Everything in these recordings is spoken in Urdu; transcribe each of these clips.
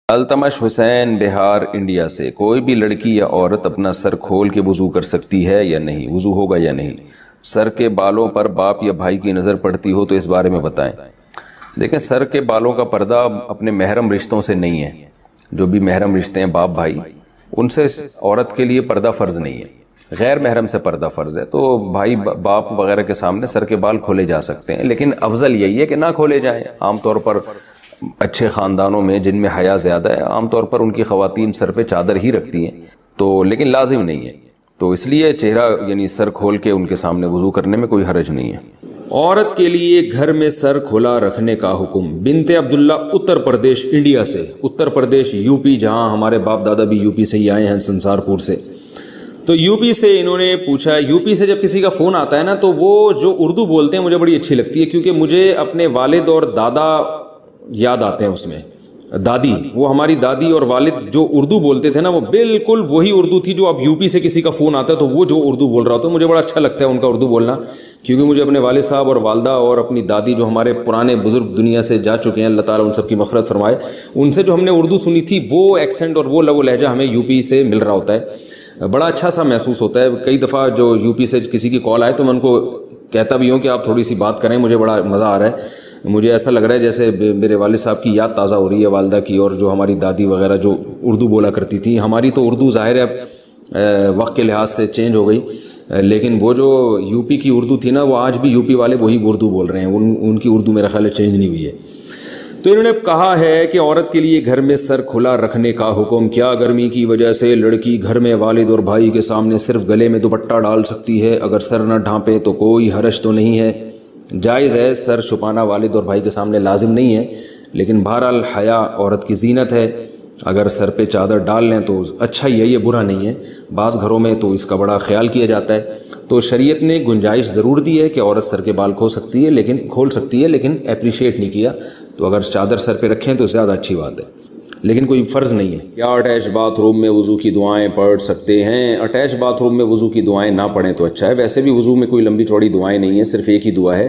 التمش حسین بہار انڈیا سے، کوئی بھی لڑکی یا عورت اپنا سر کھول کے وضو کر سکتی ہے یا نہیں؟ وضو ہوگا یا نہیں؟ سر کے بالوں پر باپ یا بھائی کی نظر پڑتی ہو تو اس بارے میں بتائیں۔ دیکھیں، سر کے بالوں کا پردہ اپنے محرم رشتوں سے نہیں ہے۔ جو بھی محرم رشتے ہیں باپ بھائی، ان سے عورت کے لیے پردہ فرض نہیں ہے، غیر محرم سے پردہ فرض ہے۔ تو بھائی باپ وغیرہ کے سامنے سر کے بال کھولے جا سکتے ہیں، لیکن افضل یہی ہے کہ نہ کھولے جائیں۔ عام طور پر اچھے خاندانوں میں جن میں حیا زیادہ ہے، عام طور پر ان کی خواتین سر پہ چادر ہی رکھتی ہیں، تو لیکن لازم نہیں ہے، تو اس لیے چہرہ یعنی سر کھول کے ان کے سامنے وضو کرنے میں کوئی حرج نہیں ہے۔ عورت کے لیے گھر میں سر کھلا رکھنے کا حکم۔ بنت عبداللہ اتر پردیش انڈیا سے، اتر پردیش یو پی، جہاں ہمارے باپ دادا بھی یو پی سے ہی آئے ہیں، سنسار پور سے۔ تو یو پی سے انہوں نے پوچھا، یو پی سے جب کسی کا فون آتا ہے نا تو وہ جو اردو بولتے ہیں مجھے بڑی اچھی لگتی ہے، کیونکہ مجھے اپنے والد اور دادا یاد آتے ہیں اس میں۔ دادی، وہ ہماری دادی اور والد جو اردو بولتے تھے نا، وہ بالکل وہی اردو تھی جو اب یو پی سے کسی کا فون آتا ہے تو وہ جو اردو بول رہا ہوتا ہے، مجھے بڑا اچھا لگتا ہے ان کا اردو بولنا، کیونکہ مجھے اپنے والد صاحب اور والدہ اور اپنی دادی جو ہمارے پرانے بزرگ دنیا سے جا چکے ہیں، اللہ تعالیٰ ان سب کی مغفرت فرمائے، ان سے جو ہم نے اردو سنی تھی وہ ایکسنٹ اور وہ لب و لہجہ ہمیں یو پی سے مل رہا ہوتا ہے، بڑا اچھا سا محسوس ہوتا ہے۔ کئی دفعہ جو یو پی سے کسی کی کال آئے تو میں ان کو کہتا بھی ہوں کہ آپ تھوڑی سی بات کریں، مجھے بڑا مزہ آ رہا ہے، مجھے ایسا لگ رہا ہے جیسے میرے والد صاحب کی یاد تازہ ہو رہی ہے، والدہ کی، اور جو ہماری دادی وغیرہ جو اردو بولا کرتی تھی۔ ہماری تو اردو ظاہر ہے اب وقت کے لحاظ سے چینج ہو گئی، لیکن وہ جو یو پی کی اردو تھی نا، وہ آج بھی یو پی والے وہی اردو بول رہے ہیں، ان کی اردو میرا خیال ہے چینج نہیں ہوئی ہے۔ تو انہوں نے کہا ہے کہ عورت کے لیے گھر میں سر کھلا رکھنے کا حکم۔ کیا گرمی کی وجہ سے لڑکی گھر میں والد اور بھائی کے سامنے صرف گلے میں دوپٹہ ڈال سکتی ہے؟ اگر سر نہ ڈھانپے تو کوئی حرج تو نہیں ہے؟ جائز ہے، سر چھپانا والد اور بھائی کے سامنے لازم نہیں ہے، لیکن بہرحال حیا عورت کی زینت ہے، اگر سر پہ چادر ڈال لیں تو اچھا ہی ہے، یہ برا نہیں ہے۔ بعض گھروں میں تو اس کا بڑا خیال کیا جاتا ہے، تو شریعت نے گنجائش ضرور دی ہے کہ عورت سر کے بال کھول سکتی ہے، لیکن اپریشیٹ نہیں کیا، تو اگر چادر سر پہ رکھیں تو زیادہ اچھی بات ہے، لیکن کوئی فرض نہیں ہے۔ کیا اٹیچ باتھ روم میں وضو کی دعائیں پڑھ سکتے ہیں؟ اٹیچ باتھ روم میں وضو کی دعائیں نہ پڑھیں تو اچھا ہے، ویسے بھی وضو میں کوئی لمبی چوڑی دعائیں نہیں ہیں، صرف ایک ہی دعا ہے،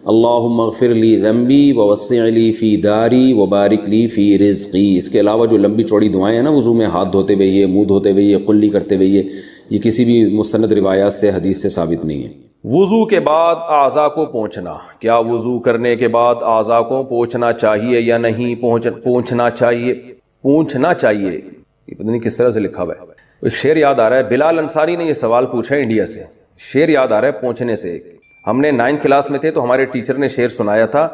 اللہم اغفر لی ذنبی ووسع لی فی داری وبارک لی فی رزقی۔ اس کے علاوہ جو لمبی چوڑی دعائیں ہیں نا وضو میں، ہاتھ دھوتے ہوئے، یہ منہ دھوتے ہوئے، یہ قلی کرتے ہوئے، یہ کسی بھی مستند روایات سے حدیث سے ثابت نہیں ہے۔ وضو کے بعد اعضاء کو پوچھنا، کیا وضو کرنے کے بعد اعضاء کو پوچھنا چاہیے یا نہیں؟ پوچھنا چاہیے، یہ پتہ نہیں کس طرح سے لکھا ہوا ہے۔ ایک شعر یاد آ رہا ہے، بلال انصاری نے یہ سوال پوچھا ہے انڈیا سے، شعر یاد آ رہا ہے پوچھنے سے۔ ہم نے 9th کلاس میں تھے تو ہمارے ٹیچر نے شعر سنایا تھا،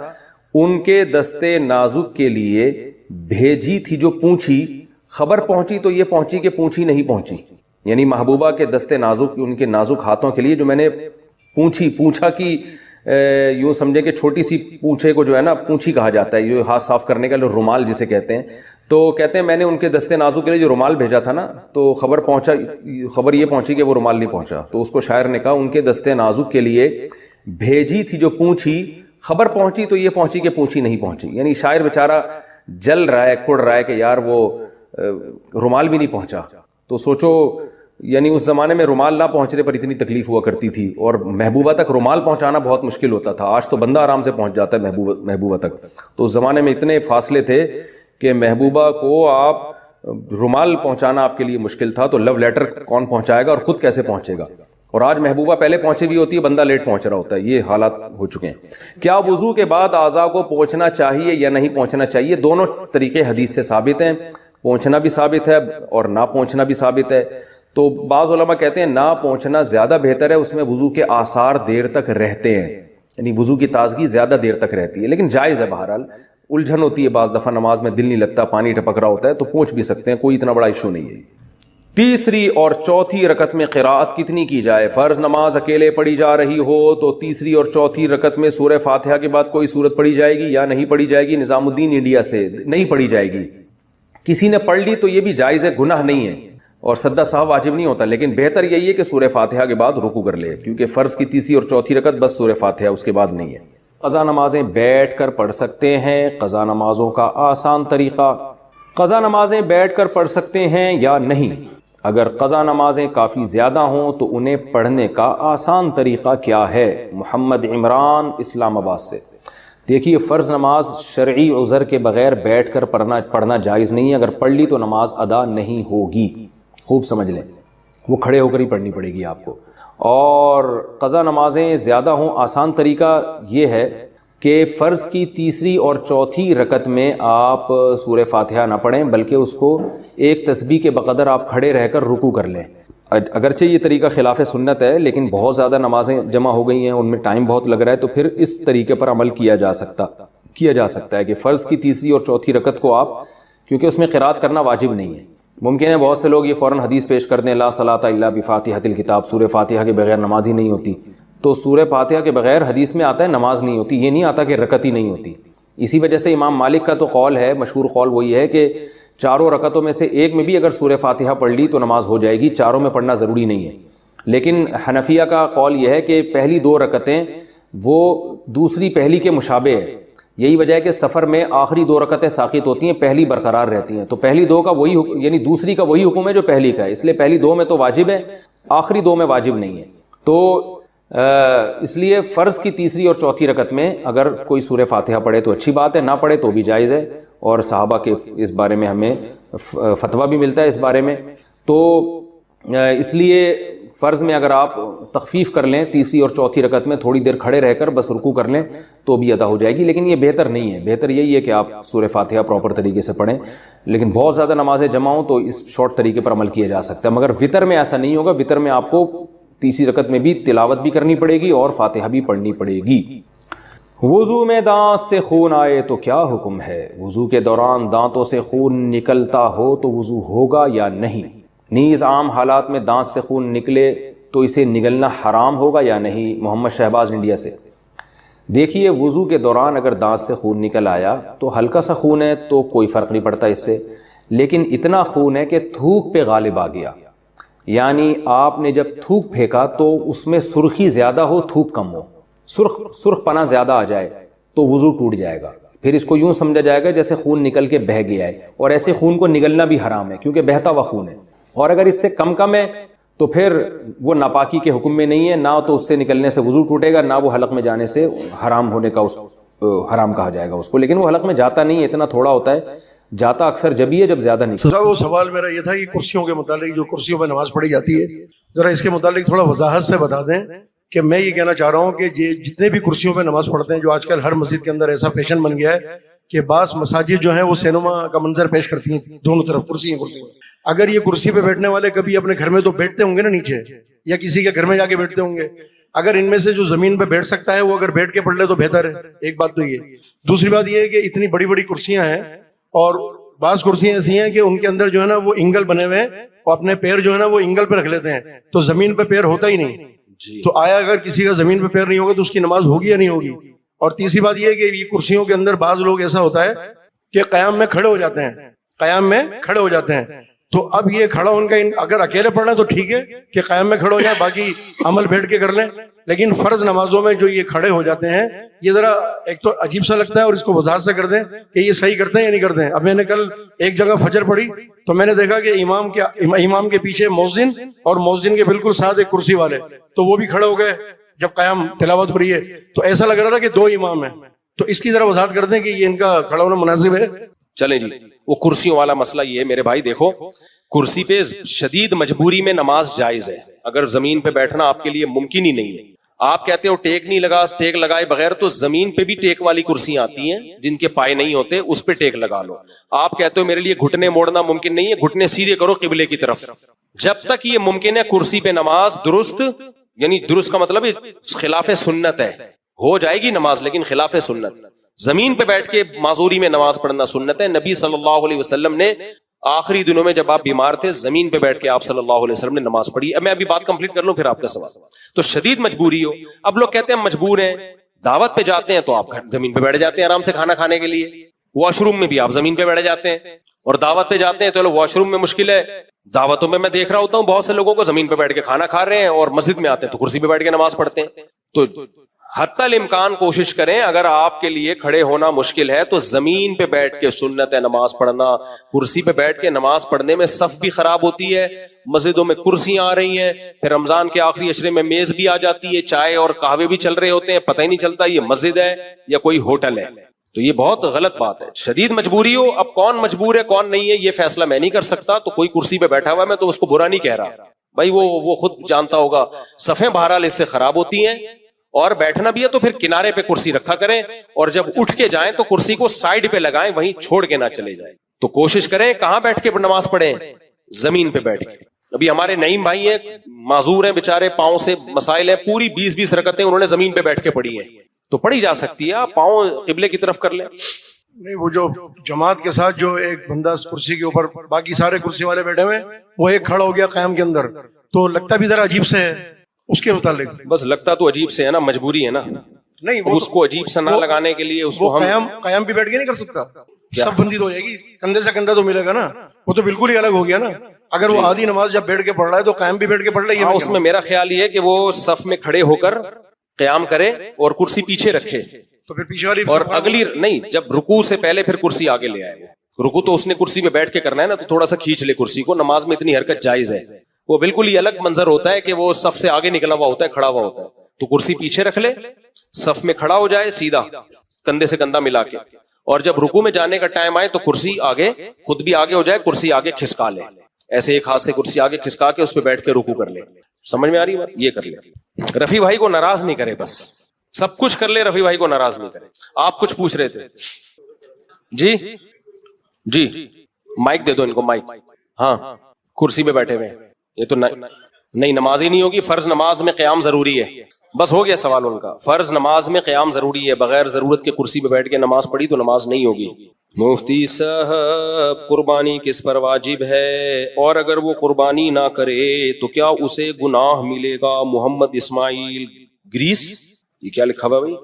ان کے دستے نازک کے لیے بھیجی تھی جو پونچھی، خبر پہنچی تو یہ پہنچی کہ پونچھی نہیں پہنچی۔ یعنی محبوبہ کے دستے نازک، ان کے نازک ہاتھوں کے لیے جو میں نے پونچھا کی یوں سمجھے کہ چھوٹی سی پونچھے کو جو ہے نا پونچھی کہا جاتا ہے، یہ ہاتھ صاف کرنے کا رومال جسے کہتے ہیں، تو کہتے ہیں میں نے ان کے دستے نازک کے لیے جو رومال بھیجا تھا نا، تو خبر یہ پہنچی کہ وہ رومال نہیں پہنچا، تو اس کو شاعر نے کہا ان کے دستے نازک کے لیے بھیجی تھی جو پونچھی، خبر پہنچی تو یہ پہنچی کہ پونچھی نہیں پہنچی۔ یعنی شاعر بیچارہ جل رہا ہے، کڑ رہا ہے کہ یار وہ رومال بھی نہیں پہنچا۔ تو سوچو، یعنی اس زمانے میں رومال نہ پہنچنے پر اتنی تکلیف ہوا کرتی تھی، اور محبوبہ تک رومال پہنچانا بہت مشکل ہوتا تھا۔ آج تو بندہ آرام سے پہنچ جاتا ہے محبوبہ تک، تو اس زمانے میں اتنے فاصلے تھے کہ محبوبہ کو آپ رومال پہنچانا آپ کے لیے مشکل تھا، تو لو لیٹر کون پہنچائے گا اور خود کیسے پہنچے گا؟ اور آج محبوبہ پہلے پہنچی بھی ہوتی ہے، بندہ لیٹ پہنچ رہا ہوتا ہے، یہ حالات ہو چکے ہیں۔ کیا وضو کے بعد اعضاء کو پوچھنا چاہیے یا نہیں پوچھنا چاہیے؟ دونوں طریقے حدیث سے ثابت ہیں، پوچھنا بھی ثابت ہے اور نہ پوچھنا بھی ثابت ہے۔ تو بعض علماء کہتے ہیں نہ پوچھنا زیادہ بہتر ہے، اس میں وضو کے آثار دیر تک رہتے ہیں، یعنی وضو کی تازگی زیادہ دیر تک رہتی ہے، لیکن جائز ہے، بہرحال الجھن ہوتی ہے، بعض دفعہ نماز میں دل نہیں لگتا، پانی ٹپک رہا ہوتا ہے، تو پوچھ بھی سکتے ہیں، کوئی اتنا بڑا ایشو نہیں ہے۔ تیسری اور چوتھی رکعت میں قراءت کتنی کی جائے؟ فرض نماز اکیلے پڑھی جا رہی ہو تو تیسری اور چوتھی رکعت میں سورہ فاتحہ کے بعد کوئی سورت پڑھی جائے گی یا نہیں پڑھی جائے گی؟ نظام الدین انڈیا سے، نہیں پڑھی جائے گی۔ کسی نے پڑھ لی تو یہ بھی جائز ہے، گناہ نہیں ہے، اور سجدہ سہو واجب نہیں ہوتا، لیکن بہتر یہی ہے کہ سورہ فاتحہ کے بعد رکوع کر لے، کیونکہ فرض کی تیسری اور چوتھی رکعت بس سورہ فاتحہ، اس کے بعد نہیں ہے۔ قضا نمازیں بیٹھ کر پڑھ سکتے ہیں؟ قضا نمازوں کا آسان طریقہ۔ قضا نمازیں بیٹھ کر پڑھ سکتے ہیں یا نہیں؟ اگر قضا نمازیں کافی زیادہ ہوں تو انہیں پڑھنے کا آسان طریقہ کیا ہے؟ محمد عمران اسلام آباد سے۔ دیکھیے فرض نماز شرعی عذر کے بغیر بیٹھ کر پڑھنا جائز نہیں ہے. اگر پڑھ لی تو نماز ادا نہیں ہوگی. خوب سمجھ لیں, وہ کھڑے ہو کر ہی پڑھنی پڑے گی آپ کو. اور قضا نمازیں زیادہ ہوں, آسان طریقہ یہ ہے کہ فرض کی تیسری اور چوتھی رکعت میں آپ سورہ فاتحہ نہ پڑھیں, بلکہ اس کو ایک تسبیح کے بقدر آپ کھڑے رہ کر رکوع کر لیں. اگرچہ یہ طریقہ خلاف سنت ہے, لیکن بہت زیادہ نمازیں جمع ہو گئی ہیں, ان میں ٹائم بہت لگ رہا ہے, تو پھر اس طریقے پر عمل کیا جا سکتا ہے کہ فرض کی تیسری اور چوتھی رکعت کو آپ, کیونکہ اس میں قرات کرنا واجب نہیں ہے. ممکن ہے بہت سے لوگ یہ فوراً حدیث پیش کر دیں, لا صلاۃ الا بفاتحۃ الکتاب, سورہ فاتحہ کے بغیر نماز ہی نہیں ہوتی. تو سورہ فاتحہ کے بغیر حدیث میں آتا ہے نماز نہیں ہوتی, یہ نہیں آتا کہ رکعت ہی نہیں ہوتی. اسی وجہ سے امام مالک کا تو قول ہے, مشہور قول وہی ہے کہ چاروں رکعتوں میں سے ایک میں بھی اگر سورہ فاتحہ پڑھ لی تو نماز ہو جائے گی, چاروں میں پڑھنا ضروری نہیں ہے. لیکن حنفیہ کا قول یہ ہے کہ پہلی دو رکعتیں وہ دوسری پہلی کے مشابہ ہے. یہی وجہ ہے کہ سفر میں آخری دو رکعتیں ساقط ہوتی ہیں, پہلی برقرار رہتی ہیں. تو پہلی دو کا وہی یعنی دوسری کا وہی حکم ہے جو پہلی کا ہے, اس لیے پہلی دو میں تو واجب ہے, آخری دو میں واجب نہیں ہے. تو اس لیے فرض کی تیسری اور چوتھی رکعت میں اگر کوئی سورہ فاتحہ پڑھے تو اچھی بات ہے, نہ پڑھے تو بھی جائز ہے. اور صحابہ کے اس بارے میں ہمیں فتویٰ بھی ملتا ہے اس بارے میں. تو اس لیے فرض میں اگر آپ تخفیف کر لیں, تیسری اور چوتھی رکعت میں تھوڑی دیر کھڑے رہ کر بس رکوع کر لیں تو بھی ادا ہو جائے گی. لیکن یہ بہتر نہیں ہے, بہتر یہی ہے کہ آپ سورہ فاتحہ پراپر طریقے سے پڑھیں. لیکن بہت زیادہ نمازیں جمع ہوں تو اس شارٹ طریقے پر عمل کیا جا سکتا ہے. مگر وطر میں ایسا نہیں ہوگا, وطر میں آپ کو تیسری رکعت میں بھی تلاوت بھی کرنی پڑے گی اور فاتحہ بھی پڑھنی پڑے گی. وضو میں دانت سے خون آئے تو کیا حکم ہے؟ وضو کے دوران دانتوں سے خون نکلتا ہو تو وضو ہوگا یا نہیں؟ نیز عام حالات میں دانت سے خون نکلے تو اسے نگلنا حرام ہوگا یا نہیں؟ محمد شہباز انڈیا سے. دیکھیے وضو کے دوران اگر دانت سے خون نکل آیا تو ہلکا سا خون ہے تو کوئی فرق نہیں پڑتا اس سے, لیکن اتنا خون ہے کہ تھوک پہ غالب آ گیا, یعنی آپ نے جب تھوک پھینکا تو اس میں سرخی زیادہ ہو تھوک کم ہو, سرخ پنا زیادہ آ جائے تو وضو ٹوٹ جائے گا. پھر اس کو یوں سمجھا جائے گا جیسے خون نکل کے بہہ گیا ہے, اور ایسے خون کو نگلنا بھی حرام ہے کیونکہ بہتا ہوا خون ہے. اور اگر اس سے کم ہے تو پھر وہ ناپاکی کے حکم میں نہیں ہے, نہ تو اس سے نکلنے سے وضو ٹوٹے گا, نہ وہ حلق میں جانے سے حرام ہونے کا حرام کہا جائے گا اس کو. لیکن وہ حلق میں جاتا نہیں ہے, اتنا تھوڑا ہوتا ہے, جاتا اکثر جب ہی ہے جب زیادہ نہیں. سر وہ سوال میرا یہ تھا کہ کرسیوں کے متعلق, جو کرسیوں پہ نماز پڑھی جاتی ہے, ذرا اس کے متعلق تھوڑا وضاحت سے بتا دیں کہ میں یہ کہنا چاہ رہا ہوں کہ جتنے بھی کرسیوں پہ نماز پڑھتے ہیں, جو آج کل ہر مسجد کے اندر ایسا فیشن بن گیا ہے کہ بعض مساجد جو ہیں وہ سینما کا منظر پیش کرتی ہیں, دونوں طرف کرسی. اگر یہ کرسی پہ بیٹھنے والے کبھی اپنے گھر میں تو بیٹھتے ہوں گے نا نیچے, یا کسی کے گھر میں جا کے بیٹھتے ہوں گے, اگر ان میں سے جو زمین پہ بیٹھ سکتا ہے وہ اگر بیٹھ کے پڑھ لے تو بہتر ہے. ایک بات تو یہ. دوسری بات یہ ہے کہ اتنی بڑی بڑی کرسیاں ہیں, اور بعض کرسیاں ایسی ہیں کہ ان کے اندر جو ہے نا وہ اینگل بنے ہوئے ہیں, اور اپنے پیر جو ہے نا وہ اینگل پہ رکھ لیتے ہیں, تو زمین پہ پیر ہوتا ہی نہیں. تو آیا اگر کسی کا زمین پہ پیر نہیں ہوگا تو اس کی نماز ہوگی یا نہیں ہوگی؟ اور تیسری بات یہ ہے کہ یہ کرسیوں کے اندر بعض لوگ ایسا ہوتا ہے کہ قیام میں کھڑے ہو جاتے ہیں, تو اب یہ کھڑا ان کا اگر اکیلے پڑھنا تو ٹھیک ہے کہ قیام میں کھڑے ہو جائیں, باقی عمل بیٹھ کے کر لیں. لیکن فرض نمازوں میں جو یہ کھڑے ہو جاتے ہیں, یہ ذرا ایک تو عجیب سا لگتا ہے, اور اس کو وضاحت سے کر دیں کہ یہ صحیح کرتے ہیں یا نہیں کرتے ہیں. اب میں نے کل ایک جگہ فجر پڑھی تو میں نے دیکھا کہ امام کے پیچھے مؤذن, اور مؤذن کے بالکل ساتھ ایک کرسی والے, تو وہ بھی کھڑے ہو گئے جب قیام تلاوت ہو رہی ہے, تو ایسا لگ رہا تھا کہ دو امام ہیں. تو اس کی ذرا وضاحت کر دیں کہ یہ ان کا کھڑا ہونا مناسب ہے. چلیں جی, وہ کرسیوں والا مسئلہ یہ ہے میرے بھائی, دیکھو کرسی پہ شدید مجبوری میں نماز جائز ہے. اگر زمین پہ بیٹھنا آپ کے لیے ممکن ہی نہیں ہے, آپ کہتے ہو ٹیک لگائے بغیر, تو زمین پہ بھی ٹیک والی کرسیاں آتی ہیں جن کے پائے نہیں ہوتے, اس پہ ٹیک لگا لو. آپ کہتے ہو میرے لیے گھٹنے موڑنا ممکن نہیں ہے, گھٹنے سیدھے کرو قبلے کی طرف. جب تک یہ ممکن ہے کرسی پہ نماز درست, یعنی درست کا مطلب خلاف سنت ہے, ہو جائے گی نماز لیکن خلاف سنت. زمین پہ بیٹھ کے معذوری میں نماز پڑھنا سنت ہے. نبی صلی اللہ علیہ وسلم نے آخری دنوں میں جب آپ بیمار تھے, زمین پہ بیٹھ کے آپ صلی اللہ علیہ وسلم نے نماز پڑھی. اب میں ابھی بات کمپلیٹ کر لوں پھر آپ کا سوال. تو شدید مجبوری ہو, اب لوگ کہتے ہیں مجبور ہیں, دعوت پہ جاتے ہیں تو آپ زمین پہ بیٹھ جاتے ہیں آرام سے کھانا کھانے کے لیے, واش روم میں بھی آپ زمین پہ بیٹھ جاتے ہیں, اور دعوت پہ جاتے ہیں تو واش روم میں مشکل ہے. دعوتوں میں دیکھ رہا ہوتا ہوں بہت سے لوگوں کو زمین پہ بیٹھ کے کھانا کھا رہے ہیں, اور مسجد میں آتے ہیں تو کرسی پہ بیٹھ کے نماز پڑھتے ہیں. تو حتی الامکان کوشش کریں اگر آپ کے لیے کھڑے ہونا مشکل ہے تو زمین پہ بیٹھ کے سنت ہے نماز پڑھنا. کرسی پہ بیٹھ کے نماز پڑھنے میں صف بھی خراب ہوتی ہے, مسجدوں میں کرسیاں آ رہی ہیں, پھر رمضان کے آخری عشرے میں میز بھی آ جاتی ہے, چائے اور قہوے بھی چل رہے ہوتے ہیں, پتہ ہی نہیں چلتا یہ مسجد ہے یا کوئی ہوٹل ہے. تو یہ بہت غلط بات ہے. شدید مجبوری ہو, اب کون مجبور ہے کون نہیں ہے یہ فیصلہ میں نہیں کر سکتا, تو کوئی کرسی پہ بیٹھا ہوا ہے میں تو اس کو برا نہیں کہہ رہا بھائی, وہ خود جانتا ہوگا. صفیں بہرحال اس سے خراب ہوتی ہیں, اور بیٹھنا بھی ہے تو پھر کنارے پہ کرسی رکھا کریں, اور جب اٹھ کے جائیں تو کرسی کو سائڈ پہ لگائیں, وہیں چھوڑ کے نہ چلے جائیں. تو کوشش کریں کہاں بیٹھ کے نماز پڑھیں, زمین پہ بیٹھ کے. ابھی ہمارے نعیم بھائی ہیں, معذور ہیں بےچارے, پاؤں سے مسائل ہیں, پوری 20 رکعتیں انہوں نے زمین پہ بیٹھ کے پڑھی ہیں. تو پڑھی جا سکتی ہے, آپ پاؤں قبلے کی طرف کر لیں. نہیں, وہ جو جماعت کے ساتھ جو ایک بندہ کرسی کے اوپر باقی سارے کرسی والے بیٹھے ہوئے, وہ ایک کھڑا ہو گیا قیام کے اندر, تو لگتا بھی ذرا عجیب سے ہے اس کے متعلق. بس لگتا تو عجیب سے ہے نا, مجبوری ہے نا. نہیں, اس کو عجیب سے نہ لگانے کے لیے اس کو ہم قیام بھی بیٹھ کے نہیں کر سکتا, سب بندی تو ہو جائے گی, کندھے سے کندھا تو ملے گا نا, وہ تو بالکل ہی الگ ہو گیا نا. اگر وہ آدھی نماز جب بیٹھ کے پڑھ رہا ہے تو قیام بھی بیٹھ کے پڑھ رہا ہے. اس میں میرا خیال یہ ہے کہ وہ صف میں کھڑے ہو کر قیام کرے اور کرسی پیچھے رکھے, تو پھر پیچھے والی اور اگلی نہیں, جب رکوع سے پہلے پھر کرسی آگے لے آئے. رکوع تو اس نے کرسی پہ بیٹھ کے کرنا ہے نا, تو تھوڑا سا کھینچ لے کرسی کو, نماز میں اتنی حرکت جائز ہے. وہ بالکل ہی الگ منظر ہوتا ہے کہ وہ صف سے آگے نکلا ہوا ہوتا ہے, کھڑا ہوا ہوتا ہے. تو کرسی پیچھے رکھ لے, صف میں کھڑا ہو جائے سیدھا کندھے سے کندھا ملا کے, اور جب رکوع میں جانے کا ٹائم آئے تو کرسی آگے, خود بھی آگے ہو جائے, کرسی آگے کھسکا لے, ایسے ایک ہاتھ سے کرسی آگے کھسکا کے اس پہ بیٹھ کے رکوع کر لے. سمجھ میں آ رہی بات, یہ کر لے. رفیع بھائی کو ناراض نہیں کرے, بس سب کچھ کر لے, رفیع بھائی کو ناراض نہیں کرے. آپ کچھ پوچھ رہے تھے جی؟ جی مائک دے دو ان کو, مائک. ہاں, کرسی پہ بیٹھے ہوئے, یہ تو نہیں نماز ہی نہیں ہوگی. فرض نماز میں قیام ضروری ہے, بس ہو گیا سوال ان کا. فرض نماز میں قیام ضروری ہے, بغیر ضرورت کے کرسی پہ بیٹھ کے نماز پڑھی تو نماز نہیں ہوگی. مفتی صاحب, قربانی کس پر واجب ہے, اور اگر وہ قربانی نہ کرے تو کیا اسے گناہ ملے گا؟ محمد اسماعیل گریس. یہ کیا لکھا ہوا ہے بھائی,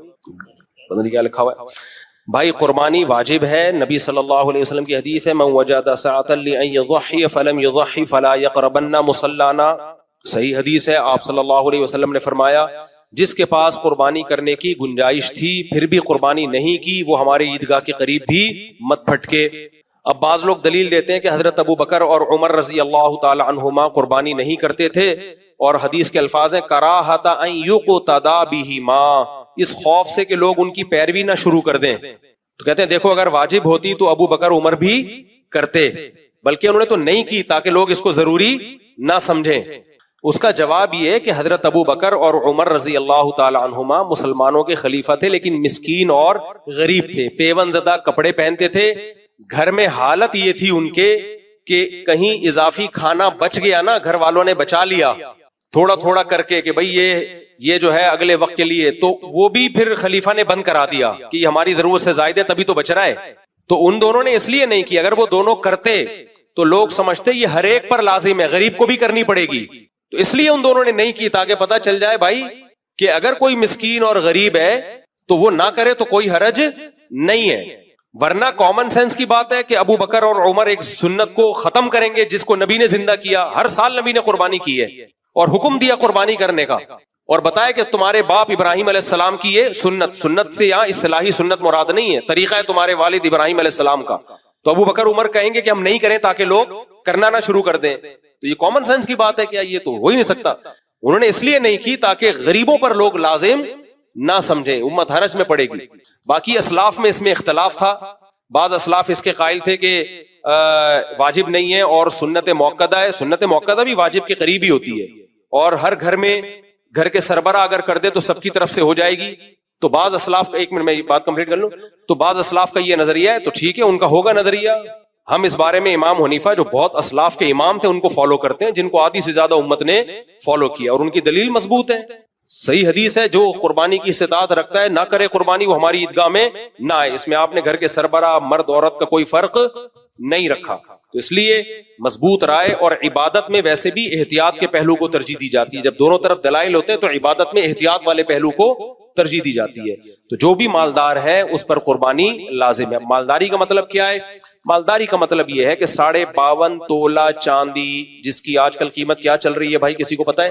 پتہ نہیں کیا لکھا ہوا ہے بھائی. قربانی واجب ہے, نبی صلی اللہ علیہ وسلم کی حدیث ہے, من وجد سعۃ لأن يضحي فلم يضحي فلا يقربن مصلانا. صحیح حدیث ہے, آپ صلی اللہ علیہ وسلم نے فرمایا جس کے پاس قربانی کرنے کی گنجائش تھی پھر بھی قربانی نہیں کی, وہ ہمارے عیدگاہ کے قریب بھی مت پھٹکے. اب بعض لوگ دلیل دیتے ہیں کہ حضرت ابو بکر اور عمر رضی اللہ تعالی عنہما قربانی نہیں کرتے تھے, اور حدیث کے الفاظ ہیں کراہۃ ان یقتدی بہما, اس خوف سے کہ لوگ ان کی پیروی نہ شروع کر دیں. تو کہتے ہیں دیکھو اگر واجب ہوتی تو ابو بکر عمر بھی کرتے, بلکہ انہوں نے تو نہیں کی تاکہ لوگ اس کو ضروری نہ سمجھیں. اس کا جواب یہ ہے کہ حضرت ابو بکر اور عمر رضی اللہ تعالی عنہما مسلمانوں کے خلیفہ تھے, لیکن مسکین اور غریب تھے, پیون زدہ کپڑے پہنتے تھے. گھر میں حالت یہ تھی ان کے کہ کہیں اضافی کھانا بچ گیا نا, گھر والوں نے بچا لیا تھوڑا تھوڑا کر کے کہ بھئی یہ جو ہے اگلے وقت کے لیے, تو وہ بھی پھر خلیفہ نے بند کرا دیا کہ یہ ہماری ضرورت سے زائد ہے تبھی تو بچ رہا ہے. تو ان دونوں نے اس لیے نہیں کی, اگر وہ دونوں کرتے تو لوگ سمجھتے یہ ہر ایک پر لازم ہے, غریب کو بھی کرنی پڑے گی, تو اس لیے ان دونوں نے نہیں کی تاکہ پتہ چل جائے بھائی کہ اگر کوئی مسکین اور غریب ہے تو وہ نہ کرے تو کوئی حرج نہیں ہے. ورنہ کامن سینس کی بات ہے کہ ابو بکر اور عمر ایک سنت کو ختم کریں گے جس کو نبی نے زندہ کیا. ہر سال نبی نے قربانی کی ہے اور حکم دیا قربانی کرنے کا, اور بتایا کہ تمہارے باپ ابراہیم علیہ السلام کی یہ سنت سے یہاں اصطلاحی سنت مراد نہیں ہے, طریقہ ہے تمہارے والد ابراہیم علیہ السلام کا. تو ابو بکر عمر کہیں گے کہ ہم نہیں کریں تاکہ لوگ کرنا نہ شروع کر دیں. تو یہ کامن سینس کی بات ہے, کیا یہ تو ہو ہی نہیں سکتا. انہوں نے اس لیے نہیں کی تاکہ غریبوں پر لوگ لازم نہ سمجھیں, امت حرج میں پڑے گی. باقی اسلاف میں اس میں اختلاف تھا, بعض اسلاف اس کے قائل تھے کہ واجب نہیں ہے اور سنت موقدہ ہے. سنت موقدہ بھی واجب کے قریب ہی ہوتی ہے, اور ہر گھر میں گھر کے سربراہ اگر کر دے تو سب کی طرف سے ہو جائے گی. تو بعض اسلاف, ایک منٹ میں یہ بات کمپلیٹ کر لوں, تو بعض اسلاف کا یہ نظریہ ہے, تو ٹھیک ہے ان کا ہوگا نظریہ. ہم اس بارے میں امام حنیفہ جو بہت اسلاف کے امام تھے ان کو فالو کرتے ہیں, جن کو آدھی سے زیادہ امت نے فالو کیا, اور ان کی دلیل مضبوط ہے. صحیح حدیث ہے, جو قربانی کی استطاعت رکھتا ہے نہ کرے قربانی, وہ ہماری عیدگاہ میں نہ آئے. اس میں آپ نے گھر کے سربراہ مرد عورت کا کوئی فرق نہیں رکھا. تو اس لیے مضبوط رائے, اور عبادت میں ویسے بھی احتیاط کے پہلو کو ترجیح دی جاتی ہے. جب دونوں طرف دلائل ہوتے ہیں تو عبادت میں احتیاط والے پہلو کو ترجیح دی جاتی ہے. تو جو بھی مالدار ہے اس پر قربانی لازم ہے. مالداری کا مطلب کیا ہے؟ مالداری کا مطلب یہ ہے کہ 52.5 تولہ چاندی, جس کی آج کل قیمت کیا چل رہی ہے بھائی, کسی کو پتا ہے؟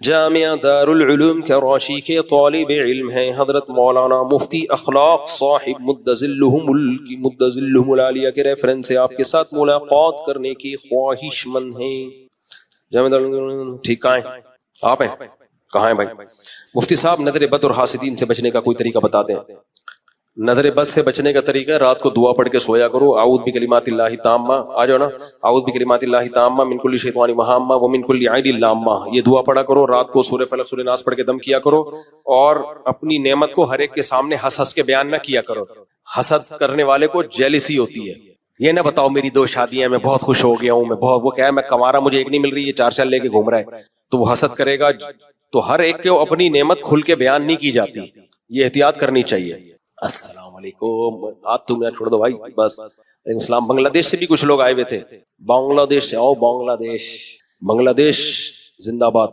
جامعہ دارالعلوم کراچی کے طالب علم ہیں حضرت مولانا مفتی اخلاق صاحب مدظلہم العالیہ کے ریفرنس سے آپ کے ساتھ ملاقات کرنے کی خواہش مند ہیں. جامعہ دارالعلوم ٹھیک کہاں ہیں آپ؟ ہیں کہاں ہیں بھائی؟ مفتی صاحب نظر بد اور حاسدین سے بچنے کا کوئی طریقہ بتاتے ہیں. نظر بد سے بچنے کا طریقہ ہے رات کو دعا پڑھ کے سویا کرو. اعوذ بکلمات اللہ تامہ، آ جاؤ نا، اعوذ بکلمات اللہ تامہ من کل شیطان مہامہ ومن کل عین لامہ. یہ دعا پڑھا کرو رات کو، سورہ فلق سورہ ناس پڑھ کے دم کیا کرو. اور اپنی نعمت کو ہر ایک کے سامنے ہنس ہنس کے بیان نہ کیا کرو. حسد کرنے والے کو جیلسی ہوتی ہے. یہ نہ بتاؤ میری 2 شادیاں، میں بہت خوش ہو گیا ہوں، میں بہت، وہ کیا ہے میں کمارا، مجھے ایک نہیں مل رہی، یہ 4 لے کے گھوم رہا ہے، تو وہ حسد کرے گا. تو ہر ایک کو اپنی نعمت کھل کے بیان نہیں کی جاتی، یہ احتیاط کرنی چاہیے. السلام علیکم، ہاتھ تو میرا چھوڑ دو بھائی بس. وعلیکم السلام. بنگلہ دیش سے بھی کچھ لوگ آئے ہوئے تھے. بنگلہ دیش سے آؤ، بنگلہ دیش، بنگلہ دیش زندہ باد.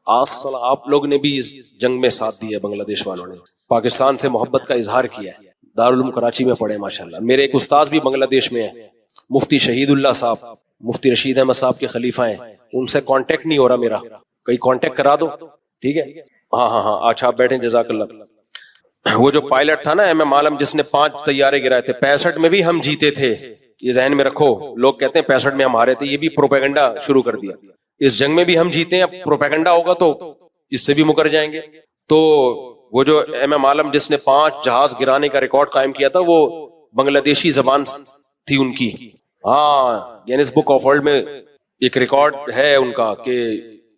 آپ لوگ نے بھی اس جنگ میں ساتھ دیا ہے، بنگلہ دیش والوں نے پاکستان سے محبت کا اظہار کیا ہے. دارالعلوم کراچی میں پڑھے ماشاءاللہ. میرے ایک استاذ بھی بنگلہ دیش میں ہیں، مفتی شہید اللہ صاحب، مفتی رشید احمد صاحب کے خلیفہ ہیں. ان سے کانٹیکٹ نہیں ہو رہا میرا، کہیں کانٹیکٹ کرا دو. ٹھیک ہے، ہاں اچھا آپ بیٹھیں، جزاک اللہ. وہ جو پائلٹ تھا نا MM عالم، جس نے 5 طیارے گرائے تھے، 65 میں بھی ہم جیتے تھے. یہ ذہن میں رکھو. لوگ کہتے ہیں 65 میں ہم ہارے تھے، یہ بھی پروپیگنڈا شروع کر دیا. اس جنگ میں بھی ہم جیتے ہیں، اب پروپیگنڈا ہوگا تو اس سے بھی مکر جائیں گے. تو وہ جو MM عالم جس نے 5 جہاز گرانے کا ریکارڈ قائم کیا تھا، وہ بنگلہ دیشی زبان تھی ان کی. ہاں، گینیس بک آف ورلڈ میں ایک ریکارڈ ہے ان کا کہ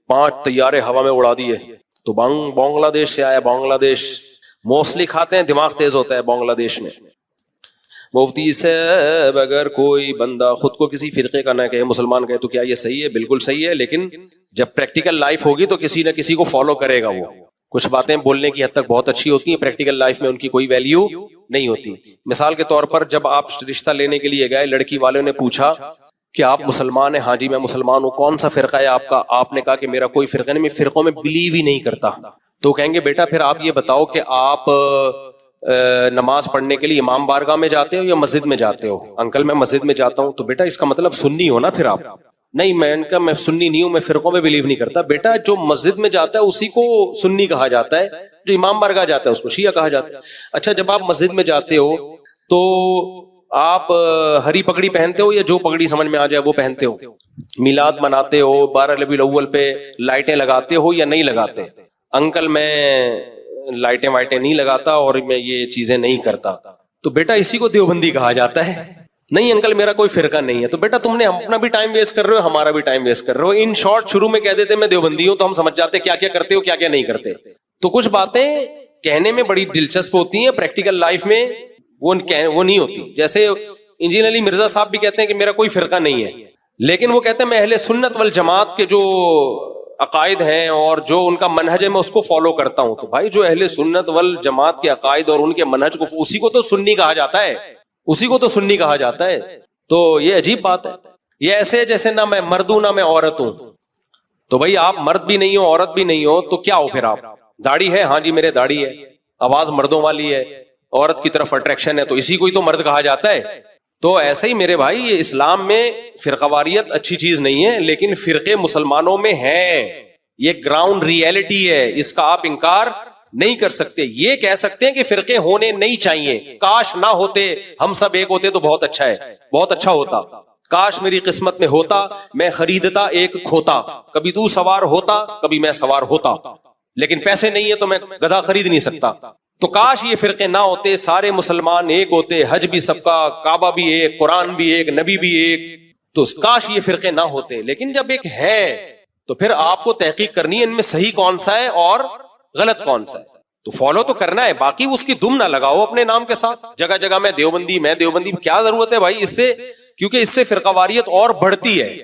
5 طیارے ہوا میں اڑا دیے. تو بنگلہ دیش سے آیا. بنگلہ دیش موسلی کھاتے ہیں، دماغ تیز ہوتا ہے بنگلہ دیش میں. مفتی صاحب اگر کوئی بندہ خود کو کسی فرقے کا نہ کہے، مسلمان کہے، تو کیا یہ صحیح ہے؟ بالکل صحیح ہے، لیکن جب پریکٹیکل لائف ہوگی تو کسی نہ کسی کو فالو کرے گا. وہ کچھ باتیں بولنے کی حد تک بہت اچھی ہوتی ہیں، پریکٹیکل لائف میں ان کی کوئی ویلیو نہیں ہوتی. مثال کے طور پر جب آپ رشتہ لینے کے لیے گئے، لڑکی والوں نے پوچھا کہ آپ مسلمان ہیں؟ ہاں جی میں مسلمان ہوں. کون سا فرقہ ہے آپ کا؟ آپ نے کہا کہ میرا کوئی فرقہ نہیں، میں فرقوں میں بلیو ہی نہیں کرتا. تو کہیں گے بیٹا پھر آپ یہ بتاؤ کہ آپ نماز پڑھنے کے لیے امام بارگاہ میں جاتے ہو یا مسجد میں جاتے ہو؟ انکل میں مسجد میں جاتا ہوں. تو بیٹا اس کا مطلب سنی ہو نا پھر آپ. نہیں میں سنی نہیں ہوں، میں فرقوں میں بلیو نہیں کرتا. بیٹا جو مسجد میں جاتا ہے اسی کو سنی کہا جاتا ہے، جو امام بارگاہ جاتا ہے اس کو شیعہ کہا جاتا ہے. اچھا جب آپ مسجد میں جاتے ہو تو آپ ہری پگڑی پہنتے ہو یا جو پگڑی سمجھ میں آ جائے وہ پہنتے ہو؟ میلاد مناتے ہو؟ 12 ربیع الاول پہ لائٹیں لگاتے ہو یا نہیں لگاتے؟ انکل میں لائٹیں وائٹیں نہیں لگاتا اور میں یہ چیزیں نہیں کرتا. تو بیٹا اسی کو دیوبندی کہا جاتا ہے. نہیں انکل میرا کوئی فرقہ نہیں ہے. تو بیٹا تم نے اپنا بھی ٹائم ویسٹ کر رہے ہو، ہمارا بھی ٹائم ویسٹ کر رہے ہو. ان شارٹ شروع میں کہہ دیتے میں دیوبندی ہوں تو ہم سمجھ جاتے کیا کیا کرتے ہو کیا کیا نہیں کرتے. تو کچھ باتیں کہنے میں بڑی دلچسپ ہوتی ہیں، پریکٹیکل لائف میں وہ نہیں ہوتی. جیسے انجینئر علی مرزا صاحب بھی کہتے ہیں کہ میرا کوئی فرقہ نہیں ہے، لیکن وہ کہتے ہیں میں اہل سنت والجماعت کے جو عقائد ہیں اور جو ان کا منہج ہے میں اس کو فالو کرتا ہوں. تو بھائی جو اہل سنت والجماعت کے عقائد اور ان کے منہج کو، اسی کو تو سنی کہا جاتا ہے، اسی کو تو سنی کہا جاتا ہے. تو یہ عجیب بات ہے. یہ ایسے جیسے نہ میں مرد ہوں نہ میں عورت ہوں. تو بھائی آپ مرد بھی نہیں ہو عورت بھی نہیں ہو تو کیا ہو پھر آپ؟ داڑھی ہے؟ ہاں جی میرے داڑھی ہے. آواز مردوں والی ہے، عورت کی طرف اٹریکشن ہے، تو اسی کو ہی تو مرد کہا جاتا ہے. تو ایسے ہی میرے بھائی یہ اسلام میں فرقہ واریت اچھی چیز نہیں ہے، لیکن فرقے مسلمانوں میں ہیں. یہ گراؤنڈ ریئلٹی ہے، اس کا آپ انکار نہیں کر سکتے. یہ کہہ سکتے ہیں کہ فرقے ہونے نہیں چاہیے. کاش نہ ہوتے، ہم سب ایک ہوتے تو بہت اچھا ہے، بہت اچھا ہوتا. کاش میری قسمت میں ہوتا میں خریدتا ایک کھوتا، کبھی تو سوار ہوتا کبھی میں سوار ہوتا. لیکن پیسے نہیں ہے تو میں گدھا خرید نہیں سکتا. تو کاش یہ فرقے نہ ہوتے، سارے مسلمان ایک ہوتے، حج بھی سب کا، کعبہ بھی ایک، قرآن بھی ایک، نبی بھی ایک. تو کاش یہ فرقے نہ ہوتے. لیکن جب ایک ہے تو پھر آپ کو تحقیق کرنی ہے ان میں صحیح کون سا ہے اور غلط کون سا ہے. تو فالو تو کرنا ہے، باقی اس کی دم نہ لگاؤ اپنے نام کے ساتھ. جگہ جگہ میں دیوبندی کیا ضرورت ہے بھائی اس سے؟ کیونکہ اس سے فرقہ واریت اور بڑھتی ہے.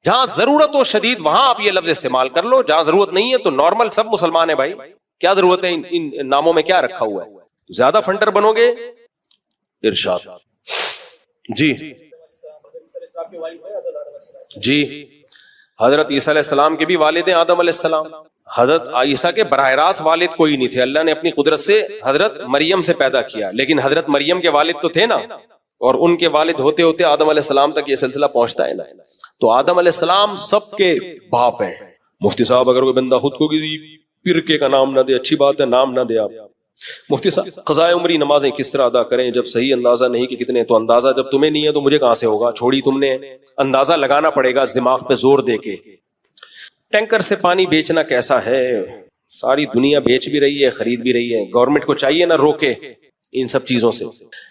جہاں ضرورت ہو شدید وہاں آپ یہ لفظ استعمال کر لو، جہاں ضرورت نہیں ہے تو نارمل سب مسلمان ہیں بھائی. کیا ضرورت ہے ان ناموں میں کیا رکھا ہوا ہے؟ زیادہ فنڈر بنو گے. ارشاد جی حضرت عیسیٰ علیہ السلام کے بھی والد ہیں آدم علیہ السلام. حضرت عیسیٰ کے براہ راست والد کوئی نہیں تھے، اللہ نے اپنی قدرت سے حضرت مریم سے پیدا کیا. لیکن حضرت مریم کے والد تو تھے نا، اور ان کے والد ہوتے ہوتے آدم علیہ السلام تک یہ سلسلہ پہنچتا ہے نا. تو آدم علیہ السلام سب کے باپ ہیں. مفتی صاحب اگر کوئی بندہ خود کو کسی فرقے کا نام نہ دے، اچھی بات ہے، نام نہ دے آپ. مفتی صاحب قضائے عمری نمازیں کس طرح ادا کریں جب صحیح اندازہ نہیں کہ کتنے؟ تو اندازہ جب تمہیں نہیں ہے تو مجھے کہاں سے ہوگا، چھوڑی تم نے. اندازہ لگانا پڑے گا دماغ پہ زور دے کے. ٹینکر سے پانی بیچنا کیسا ہے؟ ساری دنیا بیچ بھی رہی ہے، خرید بھی رہی ہے، گورنمنٹ کو چاہیے نہ روکے ان سب چیزوں سے.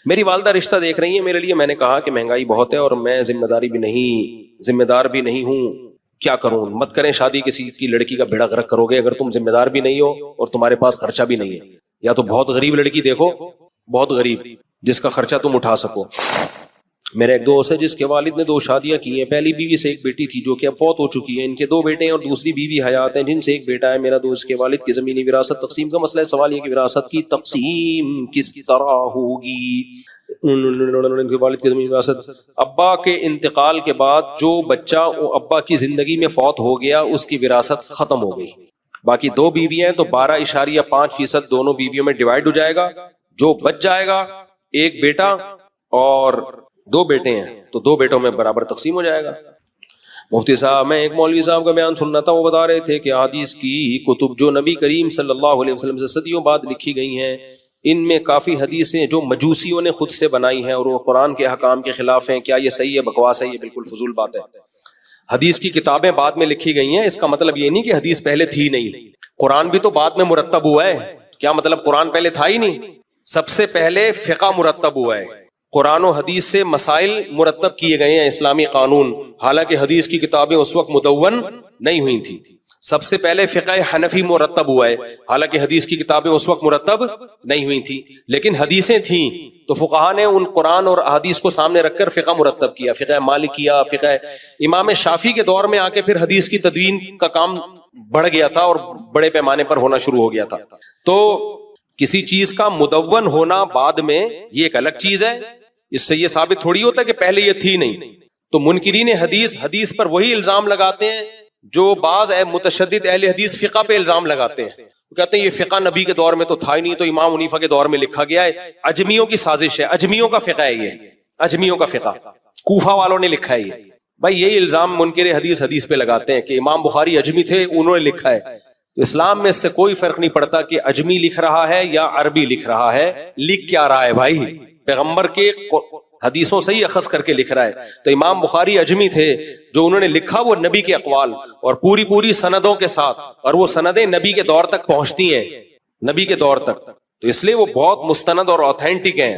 میری والدہ رشتہ دیکھ رہی ہیں میرے لیے. میں نے کہا کہ مہنگائی بہت ہے اور میں ذمہ دار بھی نہیں ہوں، کیا کروں؟ مت کریں شادی، کسی کی لڑکی کا بیڑا غرق کرو گے اگر تم ذمہ دار بھی نہیں ہو اور تمہارے پاس خرچہ بھی نہیں ہے. یا تو بہت غریب لڑکی دیکھو، بہت غریب، جس کا خرچہ تم اٹھا سکو. میرا ایک دوست ہے جس کے والد نے 2 شادیاں کی ہیں. پہلی بیوی سے ایک بیٹی تھی جو کہ اب فوت ہو چکی ہے. ان کے 2 بیٹے ہیں اور دوسری بیوی حیات ہیں جن سے ایک بیٹا ہے. میرا دوست کے والد کی زمینی وراثت تقسیم کا مسئلہ ہے. سوال یہ کہ وراثت کی تقسیم کس طرح ہوگی؟ ان کے والد کی زمینی وراثت، ابا کے انتقال کے بعد جو بچہ ابا کی زندگی میں فوت ہو گیا اس کی وراثت ختم ہو گئی. باقی 2 بیویاں ہیں تو 12.5% دونوں بیویوں میں ڈیوائیڈ ہو جائے گا. جو بچ جائے گا، ایک بیٹا اور 2 بیٹے ہیں تو 2 بیٹوں میں برابر تقسیم ہو جائے گا. مفتی صاحب میں ایک مولوی صاحب کا بیان سن رہا تھا، وہ بتا رہے تھے کہ حدیث کی کتب جو نبی کریم صلی اللہ علیہ وسلم سے صدیوں بعد لکھی گئی ہیں، ان میں کافی حدیثیں جو مجوسیوں نے خود سے بنائی ہیں اور وہ قرآن کے احکام کے خلاف ہیں. کیا یہ صحیح ہے؟ بکواس ہے، یہ بالکل فضول بات ہے. حدیث کی کتابیں بعد میں لکھی گئی ہیں، اس کا مطلب یہ نہیں کہ حدیث پہلے تھی نہیں. قرآن بھی تو بعد میں مرتب ہوا ہے. کیا مطلب قرآن پہلے تھا ہی نہیں؟ سب سے پہلے فقہ مرتب ہوا ہے. قرآن و حدیث سے مسائل مرتب کیے گئے ہیں، اسلامی قانون. حالانکہ حدیث کی کتابیں اس وقت مدون نہیں ہوئی تھیں. سب سے پہلے فقہ حنفی مرتب ہوا ہے، حالانکہ حدیث کی کتابیں اس وقت مرتب نہیں ہوئی تھیں. لیکن حدیثیں تھیں تو فقہا نے ان قرآن اور حدیث کو سامنے رکھ کر فقہ مرتب کیا. فقہ مالکیہ، فقہ امام شافعی کے دور میں آ کے پھر حدیث کی تدوین کا کام بڑھ گیا تھا اور بڑے پیمانے پر ہونا شروع ہو گیا تھا. تو کسی چیز کا مدون ہونا بعد میں یہ ایک الگ چیز ہے. اس سے یہ ثابت تھوڑی ہوتا کہ پہلے یہ تھی نہیں. تو منکرین حدیث پر وہی الزام لگاتے ہیں جو بعض متشدد اہل حدیث فقہ پہ الزام لگاتے ہیں. وہ کہتے ہیں یہ فقہ نبی کے دور میں تو تھا ہی نہیں، تو امام حنیفہ کے دور میں لکھا گیا ہے. اجمیوں کی سازش ہے، اجمیوں کا فقہ ہے، یہ اجمیوں کا فقہ کوفہ والوں نے لکھا ہے. یہ بھائی یہی الزام منکر حدیث پہ لگاتے ہیں کہ امام بخاری اجمی تھے، انہوں نے لکھا ہے. تو اسلام میں اس سے کوئی فرق نہیں پڑتا کہ اجمی لکھ رہا ہے یا عربی لکھ رہا ہے. لکھ کیا رہا ہے بھائی؟ پیغمبر کے حدیثوں سے ہی اخذ کر کے لکھ رہا ہے. تو امام بخاری اجمی تھے، جو انہوں نے لکھا وہ نبی کے اقوال اور پوری سندوں کے ساتھ، اور وہ سندیں نبی کے دور تک پہنچتی ہیں، نبی کے دور تک. تو اس لیے وہ بہت مستند اور اوتھینٹک ہیں.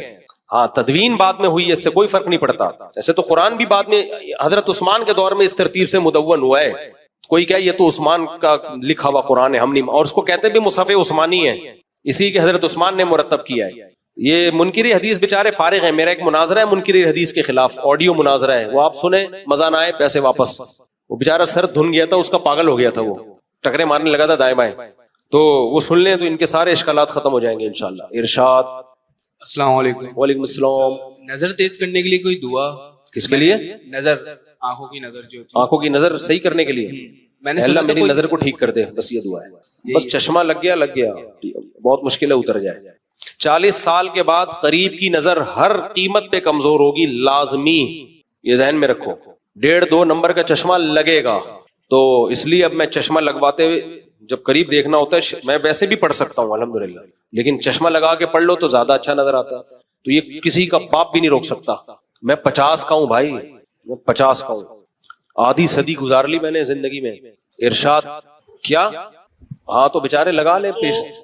ہاں تدوین بعد میں ہوئی ہے، اس سے کوئی فرق نہیں پڑتا. ایسے تو قرآن بھی بعد میں حضرت عثمان کے دور میں اس ترتیب سے مدون ہوا ہے. کوئی کہے یہ تو عثمان کا لکھا ہوا قرآن ہے، ہم نہیں، اور اس کو کہتے بھی مصحف عثمانی ہے، اسی کہ حضرت عثمان نے مرتب کیا ہے. یہ منکر حدیث بیچارے فارغ ہیں. میرا ایک مناظرہ ہے منکر حدیث کے خلاف، آڈیو مناظرہ ہے، وہ آپ سنیں، مزہ نہ آئے پیسے واپس. وہ بیچارہ سر دھن گیا تھا، اس کا پاگل ہو گیا تھا، وہ ٹکرے مارنے لگا تھا دائیں بائیں. تو وہ سن لیں تو ان کے سارے اشکالات ختم ہو جائیں گے انشاءاللہ. ارشاد. السلام علیکم. وعلیکم السلام. نظر تیز کرنے کے لیے کوئی دعا؟ کس کے لیے؟ نظر، آنکھوں کی نظر جو ہوتی ہے. آنکھوں کی نظر صحیح کرنے کے لیے میں نے اللہ سنا میری کوئی- نظر کو ٹھیک کر دے، بس یہ دعا ہے. بس چشمہ لگ گیا بہت مشکل ہے اتر جائے. 40 سال کے بعد قریب کی نظر ہر قیمت پہ کمزور ہوگی، لازمی، یہ ذہن میں رکھو. 1.5-2 نمبر کا چشمہ لگے گا. تو اس لیے اب میں چشمہ لگواتے ہوئے جب قریب دیکھنا ہوتا ہے، میں ویسے بھی پڑھ سکتا ہوں الحمدللہ، لیکن چشمہ لگا کے پڑھ لو تو زیادہ اچھا نظر آتا ہے. تو یہ کسی کا باپ بھی نہیں روک سکتا. میں 50 کا ہوں بھائی، میں 50 کا ہوں، آدھی صدی گزار لی میں نے زندگی میں. ارشاد. کیا؟ ہاں تو بیچارے لگا لیں.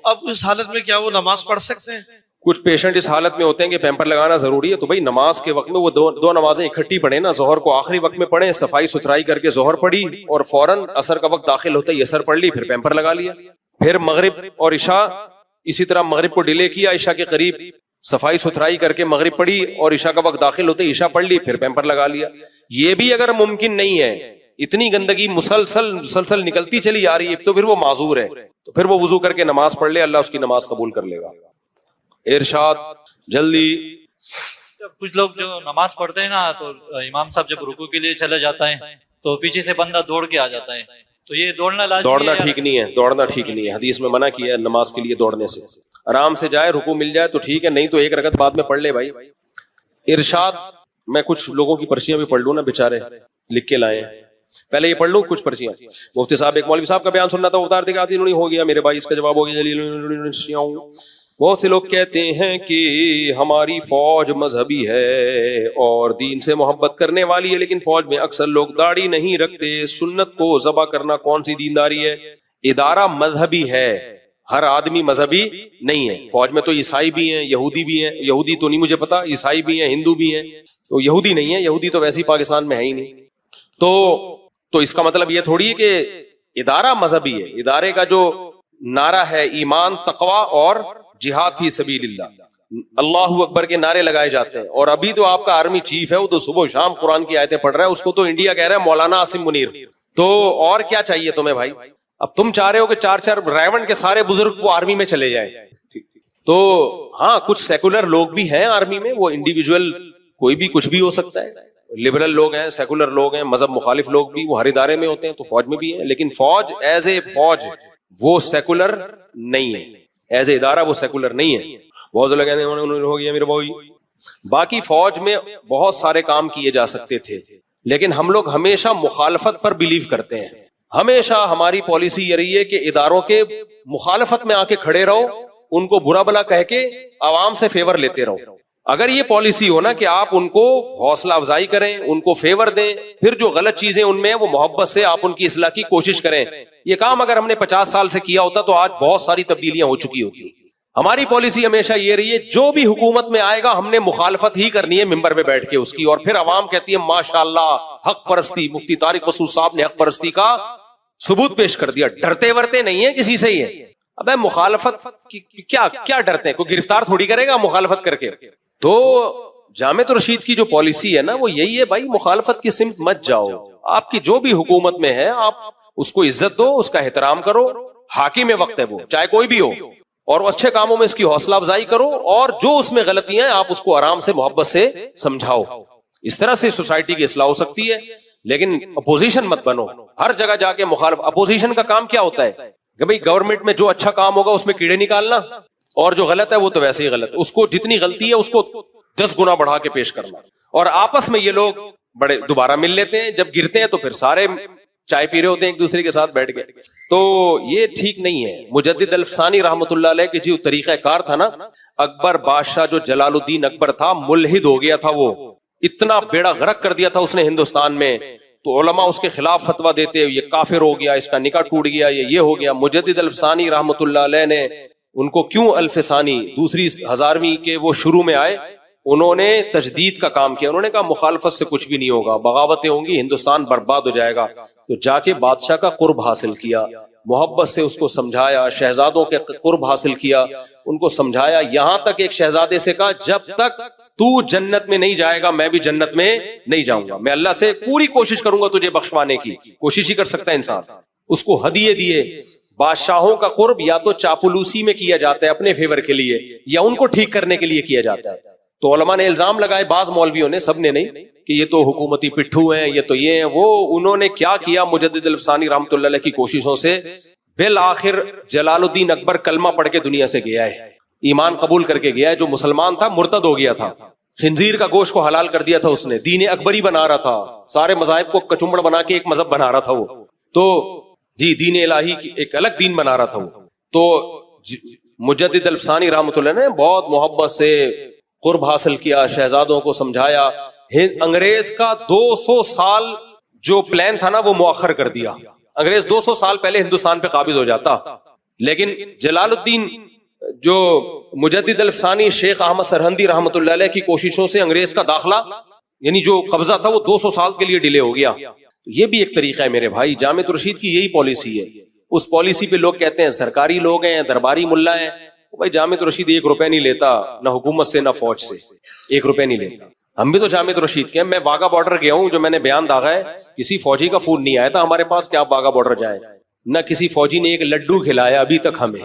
اب اس حالت میں کیا وہ نماز پڑھ سکتے ہیں؟ کچھ پیشنٹ اس حالت میں ہوتے ہیں کہ پیمپر لگانا ضروری ہے، تو بھائی نماز کے وقت میں وہ دو نمازیں اکٹھی پڑھیں نا. ظہر کو آخری وقت میں پڑھیں، صفائی ستھرائی کر کے ظہر پڑھی اور فوراً عصر کا وقت داخل ہوتا ہے عصر پڑھ لی، پھر پیمپر لگا لیا. پھر مغرب اور عشاء اسی طرح مغرب کو ڈیلے کیا، عشاء کے قریب صفائی ستھرائی کر کے مغرب پڑھی اور عشاء کا وقت داخل ہوتے عشاء پڑھ لی، پھر پیمپر لگا لیا. یہ بھی اگر ممکن نہیں ہے، اتنی گندگی مسلسل نکلتی چلی آ رہی ہے، تو پھر وہ معذور ہے. تو پھر وہ وضو کر کے نماز پڑھ لے، اللہ اس کی نماز قبول کر لے گا. ارشاد. جلدی. کچھ لوگ جو نماز پڑھتے ہیں نا، تو امام صاحب جب رکوع کے لیے چلے جاتا ہے تو پیچھے سے بندہ دوڑ کے آ جاتا ہے، تو یہ دوڑنا لازمی ہے؟ دوڑنا ٹھیک نہیں ہے، دوڑنا ٹھیک نہیں ہے. حدیث میں منع کیا ہے نماز کے لیے دوڑنے سے. آرام سے جائے، رکوع مل جائے تو ٹھیک ہے، نہیں تو ایک رکعت بعد میں پڑھ لے بھائی. ارشاد. میں کچھ لوگوں کی پرچیاں بھی پڑھ لوں نا، بیچارے لکھ کے لائے ہیں. پہلے یہ پڑھ لوں کچھ پرچیاں. مفتی صاحب ایک مولوی صاحب کا بیان سننا تھا, وہ بتا دیتے کہ ہو گیا میرے بھائی, اس کا جواب ہو گیا. بہت سے لوگ کہتے ہیں کہ ہماری فوج مذہبی ہے اور دین سے محبت کرنے والی ہے, لیکن فوج میں اکثر لوگ داڑھی نہیں رکھتے. سنت کو ذبح کرنا کون سی دینداری ہے؟ ادارہ مذہبی ہے, ہر آدمی مذہبی نہیں ہے. فوج میں تو عیسائی بھی ہیں, یہودی بھی ہیں, یہودی تو نہیں مجھے پتا, عیسائی بھی ہیں, ہندو بھی ہیں, تو یہودی نہیں ہے. یہودی تو ویسے ہی پاکستان میں ہے ہی نہیں. تو اس کا مطلب یہ تھوڑی ہے کہ ادارہ مذہبی ہے. ادارے کا جو نعرہ ہے ایمان, تقوی اور جہاد فی سبیل اللہ, اللہ اکبر کے نعرے لگائے جاتے ہیں. اور ابھی تو آپ کا آرمی چیف ہے, وہ تو صبح و شام قرآن کی آیتیں پڑھ رہا ہے, اس کو تو انڈیا کہہ رہا ہے مولانا عاصم منیر. تو اور کیا چاہیے تمہیں بھائی؟ اب تم چاہ رہے ہو کہ 4 ریونڈ کے سارے بزرگ وہ آرمی میں چلے جائیں. تو ہاں کچھ سیکولر لوگ بھی ہیں آرمی میں, وہ انڈیویجول کوئی بھی کچھ بھی ہو سکتا ہے. لبرل لوگ ہیں, سیکولر لوگ ہیں, مذہب مخالف لوگ بھی, وہ ہر ادارے میں ہوتے ہیں, تو فوج میں بھی ہیں. لیکن فوج ایز اے فوج وہ سیکولر نہیں ہے, ایز اے ادارہ وہ سیکولر نہیں ہے. بہت سے لوگ کہتے ہیں ہو گیا میرے بھائی. باقی فوج میں بہت سارے کام کیے جا سکتے تھے, لیکن ہم لوگ ہمیشہ مخالفت پر بلیو کرتے ہیں. ہمیشہ ہماری پالیسی یہ رہی ہے کہ اداروں کے مخالفت میں آ کے کھڑے رہو, ان کو برا بلا کہہ کے عوام سے فیور لیتے رہو. اگر یہ پالیسی ہو نا کہ آپ ان کو حوصلہ افزائی کریں, ان کو فیور دیں, پھر جو غلط چیزیں ان میں ہیں وہ محبت سے آپ ان کی اصلاح کی کوشش کریں. یہ کام اگر ہم نے 50 سال سے کیا ہوتا تو آج بہت ساری تبدیلیاں ہو چکی ہوتی. ہماری پالیسی ہمیشہ یہ رہی ہے جو بھی حکومت میں آئے گا ہم نے مخالفت ہی کرنی ہے ممبر پہ بیٹھ کے اس کی, اور پھر عوام کہتی ہے ماشاءاللہ حق پرستی. مفتی طارق مسعود صاحب نے حق پرستی کا ثبوت پیش کر دیا. ڈرتے ورتے نہیں ہیں کسی سے ہی ہے. ابے مخالفت کیا ڈرتے ہیں؟ کوئی گرفتار تھوڑی کرے گا مخالفت کر کے. تو جامعۃ الرشید کی جو پالیسی ہے نا وہ یہی ہے بھائی, مخالفت کی سمت مت جاؤ. آپ کی جو بھی حکومت میں ہے آپ اس کو عزت دو, اس کا احترام کرو. حاکم وقت ہے وہ, چاہے کوئی بھی ہو, اور اچھے کاموں میں اس کی حوصلہ افزائی کرو, اور جو اس میں غلطیاں ہیں آپ اس کو آرام سے محبت سے سمجھاؤ. اس طرح سے سوسائٹی کی اصلاح ہو سکتی ہے. لیکن اپوزیشن مت بنو, ہر جگہ جا کے مخالف. اپوزیشن کا کام کیا ہوتا ہے کہ بھئی گورنمنٹ میں جو اچھا کام ہوگا اس میں کیڑے نکالنا, اور جو غلط ہے وہ تو ویسے ہی غلط, اس کو جتنی غلطی ہے اس کو 10 گنا بڑھا کے پیش کرنا. اور آپس میں یہ لوگ بڑے دوبارہ مل لیتے ہیں, جب گرتے ہیں تو پھر سارے چائے پی رہے ہوتے ہیں ایک دوسرے کے ساتھ بیٹھ کے. تو یہ ٹھیک نہیں ہے. مجدد الفسانی رحمۃ اللہ علیہ کے جو طریقہ کار تھا نا, اکبر بادشاہ جو جلال الدین اکبر تھا ملحد ہو گیا تھا, وہ اتنا بیڑا غرق کر دیا تھا اس نے ہندوستان میں. تو علماء اس کے خلاف فتویٰ دیتے, یہ کافر ہو گیا, اس کا نکاح ٹوٹ گیا, یہ ہو گیا. مجدد الفسانی رحمۃ اللہ علیہ نے ان کو کیوں الفسانی, دوسری 1000ویں کے وہ شروع میں آئے, انہوں نے تجدید کا کام کیا. انہوں نے کہا مخالفت سے کچھ بھی نہیں ہوگا, بغاوتیں ہوں گی, ہندوستان برباد ہو جائے گا. تو جا کے بادشاہ کا قرب حاصل کیا, محبت سے اس کو سمجھایا, شہزادوں کے قرب حاصل کیا, ان کو سمجھایا. یہاں تک ایک شہزادے سے کہا جب تک تو جنت میں نہیں جائے گا میں بھی جنت میں نہیں جاؤں گا, میں اللہ سے پوری کوشش کروں گا تجھے بخشوانے کی. کوشش ہی کر سکتا ہے انسان. اس کو ہدیے دیے. بادشاہوں کا قرب یا تو چاپلوسی میں کیا جاتا ہے اپنے فیور کے لیے, یا ان کو ٹھیک کرنے کے لیے کیا جاتا ہے. تو علماء نے الزام لگائے, بعض مولویوں نے, سب نے نہیں, کہ یہ تو حکومتی پٹھو ہیں, یہ تو یہ ہیں وہ. انہوں نے کیا کیا مجدد الفسانی رحمۃ اللہ علیہ کی کوششوں سے بالآخر جلال الدین اکبر کلمہ پڑھ کے دنیا سے گیا ہے, ایمان قبول کر کے گیا ہے. جو مسلمان تھا مرتد ہو گیا تھا, خنزیر کا گوشت کو حلال کر دیا تھا اس نے, دین اکبری بنا رہا تھا, سارے مذاہب کو کچمبڑ بنا کے ایک مذہب بنا رہا تھا وہ. تو جی دین الہی کی ایک الگ دین بنا رہا تھا وہ. تو مجدد الفسانی رحمۃ اللہ نے بہت محبت سے قرب حاصل کیا, شہزادوں کو سمجھایا. انگریز کا 200 سال جو پلان تھا نا وہ مؤخر کر دیا. انگریز 200 سال پہلے ہندوستان پہ قابض ہو جاتا, لیکن جلال الدین جو مجدد الفسانی شیخ احمد سرہندی رحمۃ اللہ علیہ کی کوششوں سے انگریز کا داخلہ یعنی جو قبضہ تھا وہ 200 سال کے لیے ڈیلے ہو گیا. یہ بھی ایک طریقہ ہے میرے بھائی. جامعۃ الرشید کی یہی پالیسی ہے. اس پالیسی پہ لوگ کہتے ہیں سرکاری لوگ ہیں, درباری ملا ہیں. بھائی جامعۃ الرشید 1 روپے نہیں لیتا, نہ حکومت سے نہ فوج سے, 1 روپے نہیں لیتا. ہم بھی تو جامعۃ الرشید کے ہیں. میں واگا بارڈر گیا ہوں, جو میں نے بیان داغا ہے, کسی فوجی کا فون نہیں آیا تھا ہمارے پاس کہ آپ واگا بارڈر جائیں, نہ کسی فوجی نے ایک لڈو کھلایا ابھی تک ہمیں.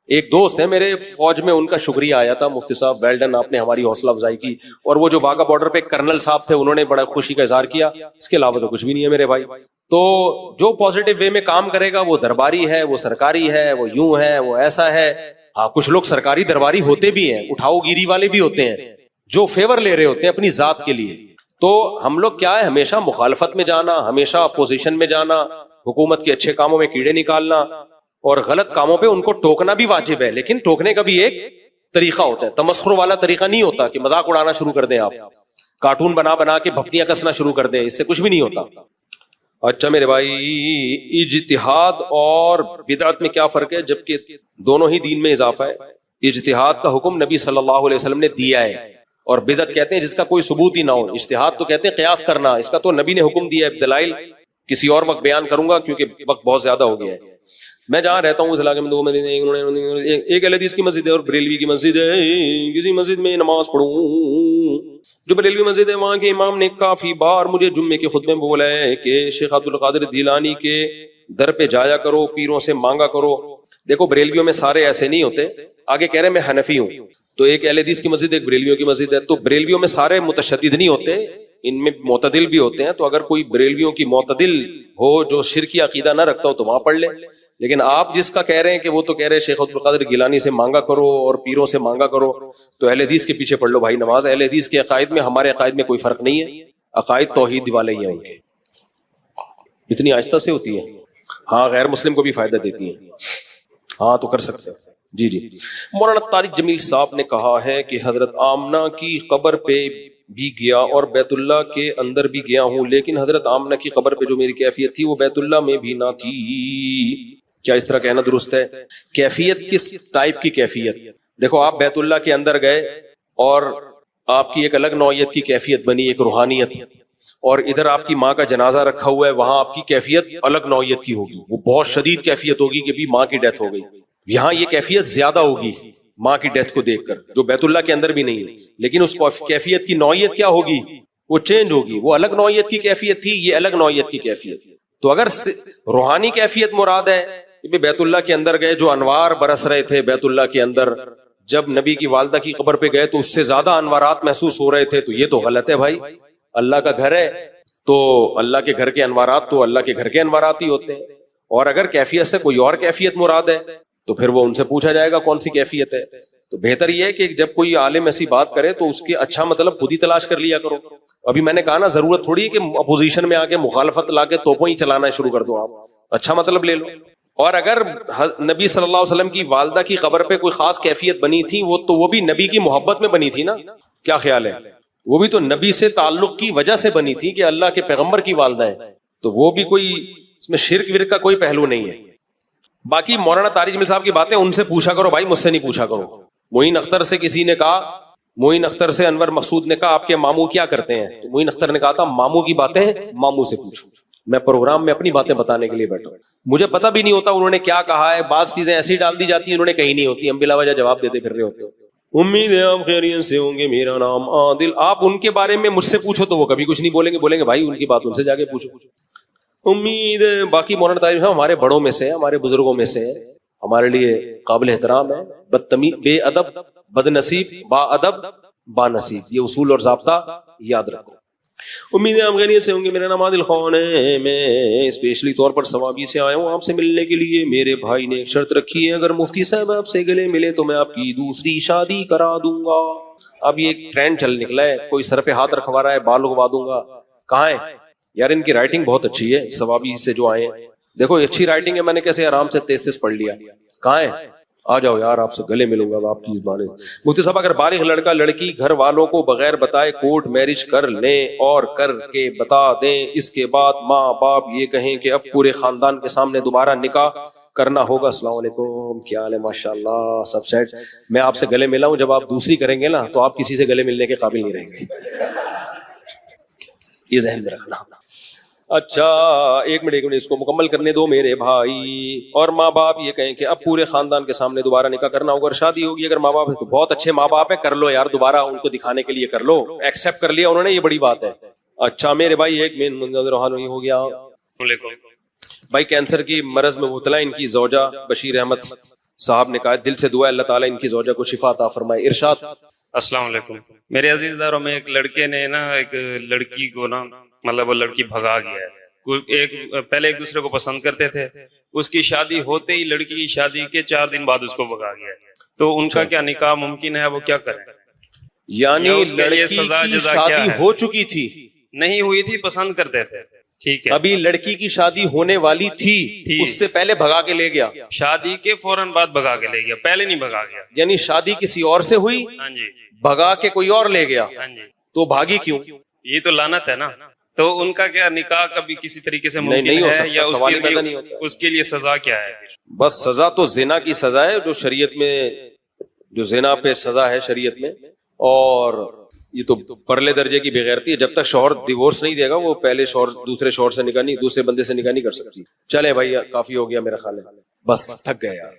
ایک دوست ہے میرے فوج میں, ان کا شکریہ آیا تھا, مفتی صاحب ویل ڈن, آپ نے ہماری حوصلہ افزائی کی. اور وہ جو واگا بارڈر پہ کرنل صاحب تھے انہوں نے بڑا خوشی کا اظہار کیا. اس کے علاوہ تو کچھ بھی نہیں ہے میرے بھائی. تو جو پازیٹیو وے میں کام کرے گا وہ درباری ہے, وہ سرکاری ہے, وہ یوں ہے, وہ ایسا ہے. ہاں کچھ لوگ سرکاری درباری ہوتے بھی ہیں, اٹھاؤ گیری والے بھی ہوتے ہیں, جو فیور لے رہے ہوتے ہیں اپنی ذات کے لیے. تو ہم لوگ کیا ہے، ہمیشہ مخالفت میں جانا، ہمیشہ اپوزیشن میں جانا، حکومت کے اچھے کاموں میں کیڑے نکالنا اور غلط کاموں پہ ان کو ٹوکنا بھی واجب ہے، لیکن ٹوکنے کا بھی ایک طریقہ ہوتا ہے، تمسخر والا طریقہ نہیں ہوتا کہ مذاق اڑانا شروع کر دیں، آپ کارٹون بنا بنا کے بھپتیاں کسنا شروع کر دیں، اس سے کچھ بھی نہیں ہوتا۔ اچھا میرے بھائی، اجتہاد اور بدعت میں کیا فرق ہے؟ جبکہ دونوں ہی دین میں اضافہ ہے۔ اجتہاد کا حکم نبی صلی اللہ علیہ وسلم نے دیا ہے، اور بدعت کہتے ہیں جس کا کوئی ثبوت ہی نہ ہو۔ اجتہاد تو کہتے ہیں قیاس کرنا، اس کا تو نبی نے حکم دیا ہے، دلائل کسی اور وقت بیان کروں گا کیونکہ وقت بہت زیادہ ہو گیا ہے۔ میں جہاں رہتا ہوں اس علاقے میں ایک اہل حدیث کی مسجد ہے اور بریلوی کی مسجد ہے، کسی مسجد میں نماز پڑھوں، جو بریلوی مسجد ہے وہاں کے امام نے کافی بار مجھے جمعے کے خطبے میں بولا ہے کہ شیخ عبد القادر جیلانی کے در پہ جایا کرو، پیروں سے مانگا کرو۔ دیکھو بریلویوں میں سارے ایسے نہیں ہوتے، آگے کہہ رہے میں حنفی ہوں، تو ایک اہل حدیث کی مسجد ایک بریلویوں کی مسجد ہے، تو بریلویوں میں سارے متشدد نہیں ہوتے، ان میں معتدل بھی ہوتے ہیں، تو اگر کوئی بریلویوں کی معتدل ہو جو شرکی عقیدہ نہ رکھتا ہو تو وہاں پڑھ لے۔ لیکن آپ جس کا کہہ رہے ہیں کہ وہ تو کہہ رہے ہیں شیخ عبد القادر گیلانی سے مانگا کرو اور پیروں سے مانگا کرو، تو اہل حدیث کے پیچھے پڑھ لو بھائی نماز۔ اہل حدیث کے عقائد میں ہمارے عقائد میں کوئی فرق نہیں ہے، عقائد توحید والے ہی ہیں ان کے۔ اتنی آہستہ سے ہوتی ہے، ہاں غیر مسلم کو بھی فائدہ دیتی ہیں، ہاں تو کر سکتے ہیں۔ جی جی، مولانا طارق جمیل صاحب نے کہا ہے کہ حضرت آمنہ کی قبر پہ بھی گیا اور بیت اللہ کے اندر بھی گیا ہوں، لیکن حضرت آمنہ کی قبر پہ جو میری کیفیت تھی وہ بیت اللہ میں بھی نہ تھی۔ کیا اس طرح کہنا درست ہے؟ کیفیت کس ٹائپ کی کیفیت؟ دیکھو آپ بیت اللہ کے اندر گئے اور آپ کی ایک الگ نوعیت کی کیفیت بنی، ایک روحانیت، اور ادھر آپ کی ماں کا جنازہ رکھا ہوا ہے، وہاں آپ کی کیفیت الگ نوعیت کی ہوگی، وہ بہت شدید کیفیت ہوگی کہ بھی ماں کی ڈیتھ ہو گئی۔ یہاں یہ کیفیت زیادہ ہوگی ماں کی ڈیتھ کو دیکھ کر، جو بیت اللہ کے اندر بھی نہیں ہے، لیکن اس کیفیت کی نوعیت کیا ہوگی؟ وہ چینج ہوگی، وہ الگ نوعیت کی کیفیت تھی، یہ الگ نوعیت کی کیفیت۔ تو اگر روحانی کیفیت مراد ہے کہ بیت اللہ کے اندر گئے، جو انوار برس رہے تھے بیت اللہ کے اندر، جب نبی کی والدہ کی قبر پہ گئے تو اس سے زیادہ انوارات محسوس ہو رہے تھے، تو یہ تو غلط ہے بھائی۔ اللہ کا گھر ہے تو اللہ کے گھر کے انوارات تو اللہ کے گھر کے انوارات ہی ہوتے ہیں، اور اگر کیفیت سے کوئی اور کیفیت مراد ہے تو پھر وہ ان سے پوچھا جائے گا کون سی کیفیت ہے۔ تو بہتر یہ ہے کہ جب کوئی عالم ایسی بات کرے تو اس کے اچھا مطلب خود ہی تلاش کر لیا کرو۔ ابھی میں نے کہا نا، ضرورت تھوڑی ہے کہ اپوزیشن میں آ کے مخالفت لا کے توپوں ہی چلانا شروع کر دو، آپ اچھا مطلب لے لو۔ اور اگر نبی صلی اللہ علیہ وسلم کی والدہ کی قبر پہ کوئی خاص کیفیت بنی تھی، وہ بھی نبی کی محبت میں بنی تھی نا، کیا خیال ہے؟ وہ بھی تو نبی سے تعلق کی وجہ سے بنی تھی کہ اللہ کے پیغمبر کی والدہ ہے، تو وہ بھی کوئی اس میں شرک ورک کا کوئی پہلو نہیں ہے۔ باقی مولانا طارق جمیل صاحب کی باتیں ان سے پوچھا کرو بھائی، مجھ سے نہیں پوچھا کرو۔ معین اختر سے کسی نے کہا، معین اختر سے انور مقصود نے کہا آپ کے ماموں کیا کرتے ہیں؟ تو معین اختر نے کہا تھا ماموں کی باتیں ماموں سے پوچھو، میں پروگرام میں اپنی باتیں بتانے کے لیے بیٹھا ہوں، مجھے پتہ بھی نہیں ہوتا انہوں نے کیا کہا ہے، بعض چیزیں ایسی ڈال دی جاتی ہیں انہوں نے کہیں نہیں ہوتی، ہم بلا وجہ جواب دیتے پھر رہے ہوتے ہیں۔ امید ہے آپ خیریت سے ہوں گے، میرا نام عادل۔ آپ ان کے بارے میں مجھ سے پوچھو تو وہ کبھی کچھ نہیں بولیں گے، بولیں گے بھائی ان کی بات ان سے جا کے پوچھو۔ امید ہے باقی مولانا طارق صاحب ہمارے بڑوں میں سے، ہمارے بزرگوں میں سے، ہمارے لیے قابل احترام ہے۔ بدتمیز، بے ادب، بد نصیب، با ادب، با نصیب، یہ اصول اور ضابطہ یاد رکھو۔ امید ہے آپ خیریت سے ہوں گے، میرا نام عادل خان ہے، میں اسپیشلی طور پر ثوابی سے آیا ہوں آپ سے ملنے کے لیے۔ میرے بھائی نے ایک شرط رکھی ہے، اگر مفتی صاحب آپ سے گلے ملے تو میں آپ کی دوسری شادی کرا دوں گا۔ اب یہ ایک ٹرینڈ چل نکلا ہے، کوئی سر پہ ہاتھ رکھوا رہا ہے، بال اگوا دوں گا۔ کہاں ہے یار؟ ان کی رائٹنگ بہت اچھی ہے، ثوابی سے جو آئے ہیں، دیکھو اچھی رائٹنگ ہے، میں نے کیسے آرام سے تیز پڑھ لیا۔ کہاں ہے؟ آ جاؤ یار، آپ سے گلے ملوں گا آپ کی زبانیں۔ مفتی صاحب اگر بالغ لڑکا لڑکی گھر والوں کو بغیر بتائے کورٹ میرج کر لیں اور کر کے بتا دیں، اس کے بعد ماں باپ یہ کہیں کہ اب پورے خاندان کے سامنے دوبارہ نکاح کرنا ہوگا۔ السلام علیکم، کیا حال ہے؟ ماشاء اللہ سب سیٹ۔ میں آپ سے گلے ملا ہوں، جب آپ دوسری کریں گے نا تو آپ کسی سے گلے ملنے کے قابل نہیں رہیں گے، یہ ذہن میں رکھنا۔ اچھا ایک منٹ اس کو مکمل کرنے دو میرے بھائی۔ اور ماں باپ یہ کہیں کہ اب پورے خاندان کے سامنے دوبارہ نکاح کرنا ہوگا اور شادی ہوگی۔ اگر ماں باپ ہے تو بہت اچھے ماں باپ ہیں، کر لو یار، دوبارہ ان کو دکھانے کے لیے کر لو، ایکسپٹ کر لیا انہوں نے، یہ بڑی بات ہے۔ اچھا میرے بھائی ایک منظر روحانی ہو گیا بھائی، کینسر کی مرض میں مبتلا ان کی زوجہ بشیر احمد صاحب نے کہا دل سے دعا ہے اللہ تعالیٰ ان کی زوجہ کو شفا عطا فرمائے۔ ارشاد۔ السلام علیکم میرے عزیز داروں، میں ایک لڑکے نے نا ایک لڑکی کو نا مطلب وہ لڑکی بھگا گیا ہے۔ پہلے ایک دوسرے کو پسند کرتے تھے، اس کی شادی ہوتے ہی لڑکی کی شادی کے 4 دن بعد اس کو بھگا گیا ہے، تو ان کا کیا نکاح ممکن ہے؟ وہ کیا کریں؟ یعنی یا اس کے لیے لڑکی سزا کی جزا کیا شادی ہے؟ ہو چکی تھی، نہیں ہوئی تھی، پسند کرتے تھے، ٹھیک ہے، ابھی لڑکی کی شادی ہونے والی تھی، اس سے پہلے بھگا کے لے گیا، شادی کے فوراً بعد بھگا کے لے گیا، پہلے نہیں بھگا گیا. یعنی شادی کسی اور سے ہوئی، ہاں جی، بھگا کے کوئی اور لے گیا، ہاں جی، تو بھاگی کیوں؟ یہ تو لعنت ہے نا. تو ان کا کیا نکاح کبھی کسی طریقے سے نہیں ممکن ہو ہے سکتا، یا سوال ہی پیدا نہیں ہوتا. اس کے لیے سزا کیا ہے؟ بس سزا تو زنا کی سزا ہے جو شریعت میں، جو زنا پہ سزا ہے شریعت میں. اور یہ تو پرلے درجے کی بےغیرتی ہے. جب تک شوہر ڈیورس نہیں دے گا وہ پہلے شوہر دوسرے شوہر سے نکاح نہیں، دوسرے بندے سے نکاح نہیں کر سکتی. چلے بھائی کافی ہو گیا میرا خیال ہے، بس تھک گئے یار.